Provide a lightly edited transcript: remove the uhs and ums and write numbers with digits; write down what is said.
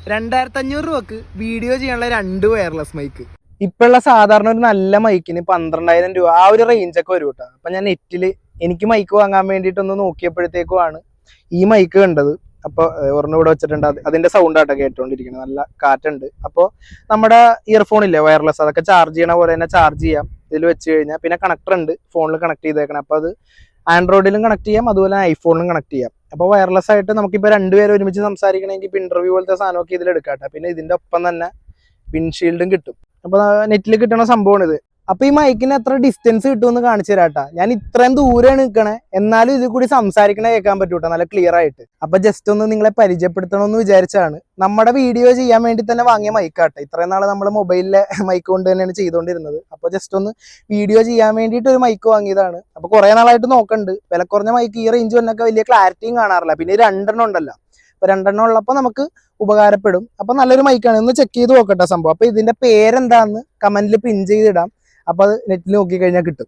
2500 രൂപക്ക് വീഡിയോ ചെയ്യാനുള്ള 2 wireless mic. ഇപ്പോഴുള്ള സാധാരണ ഒരു നല്ല മൈക്കിന് 12000 രൂപ ആ ഒരു റേഞ്ചൊക്കെ വരും കേട്ടോ. അപ്പം ഞാൻ നെറ്റിൽ എനിക്ക് മൈക്ക് വാങ്ങാൻ വേണ്ടിയിട്ടൊന്ന് നോക്കിയപ്പോഴത്തേക്കുമാണ് ഈ മൈക്ക് കണ്ടത്. അപ്പോൾ ഒരെണ്ണം ഇവിടെ വെച്ചിട്ടുണ്ട്. അതിൻ്റെ സൗണ്ടാട്ടോ കേട്ടോണ്ടിരിക്കുന്നത്. നല്ല കാറ്റുണ്ട്. അപ്പോൾ നമ്മുടെ ഇയർഫോൺ ഇല്ലേ വയർലെസ്, അതൊക്കെ ചാർജ് ചെയ്യണ പോലെ തന്നെ ചാർജ് ചെയ്യാം ഇതിൽ വെച്ച് കഴിഞ്ഞാൽ. പിന്നെ കണക്ടർ ഉണ്ട്, ഫോണിൽ കണക്ട് ചെയ്തേക്കണം. അപ്പോൾ അത് ആൻഡ്രോയിഡിലും കണക്ട് ചെയ്യാം, അതുപോലെ ഐഫോണിലും കണക്ട് ചെയ്യാം. അപ്പോൾ വയർലെസ് ആയിട്ട് നമുക്കിപ്പോൾ രണ്ടുപേരും ഒരുമിച്ച് സംസാരിക്കണമെങ്കിൽ ഇപ്പോൾ ഇന്റർവ്യൂ പോലത്തെ സാധനമൊക്കെ ഇതിൽ എടുക്കാട്ടെ. പിന്നെ ഇതിൻ്റെ ഒപ്പം തന്നെ വിൻഷീൽഡും കിട്ടും. അപ്പോൾ നെറ്റിൽ കിട്ടുന്ന സംഭവമാണ് ഇത്. അപ്പോൾ ഈ മൈക്കിന് എത്ര ഡിസ്റ്റൻസ് കിട്ടുമെന്ന് കാണിച്ചു തരാട്ടാ. ഞാൻ ഇത്രയും ദൂരെയാണ് നിൽക്കണേ, എന്നാലും ഇതിൽ കൂടി സംസാരിക്കണേ കേൾക്കാൻ പറ്റൂട്ടോ നല്ല ക്ലിയർ ആയിട്ട്. അപ്പോൾ ജസ്റ്റ് ഒന്ന് നിങ്ങളെ പരിചയപ്പെടുത്തണമെന്ന് വിചാരിച്ചാണ്. നമ്മുടെ വീഡിയോ ചെയ്യാൻ വേണ്ടി തന്നെ വാങ്ങിയ മൈക്കാട്ടെ. ഇത്രയും നാൾ നമ്മൾ മൊബൈലിലെ മൈക്ക് കൊണ്ട് തന്നെയാണ് ചെയ്തുകൊണ്ടിരുന്നത്. അപ്പോൾ ജസ്റ്റ് ഒന്ന് വീഡിയോ ചെയ്യാൻ വേണ്ടിയിട്ട് ഒരു മൈക്ക് വാങ്ങിയതാണ്. അപ്പോൾ കുറേ നാളായിട്ട് നോക്കണ്ട്. വില കുറഞ്ഞ മൈക്ക് ഈ റേഞ്ച് വന്നൊക്കെ വലിയ ക്ലാരിറ്റിയും കാണാറില്ല. പിന്നെ 2 ഉണ്ടല്ലോ. അപ്പോൾ 2 ഉള്ളപ്പോൾ നമുക്ക് ഉപകാരപ്പെടും. അപ്പോൾ നല്ലൊരു മൈക്കാണ്. ഒന്ന് ചെക്ക് ചെയ്ത് നോക്കട്ടെ സംഭവം. അപ്പോൾ ഇതിൻ്റെ പേരെന്താണെന്ന് കമന്റിൽ പിൻ ചെയ്തിടാം. അപ്പോൾ അത് നെറ്റിൽ നോക്കിക്കഴിഞ്ഞാൽ കിട്ടും.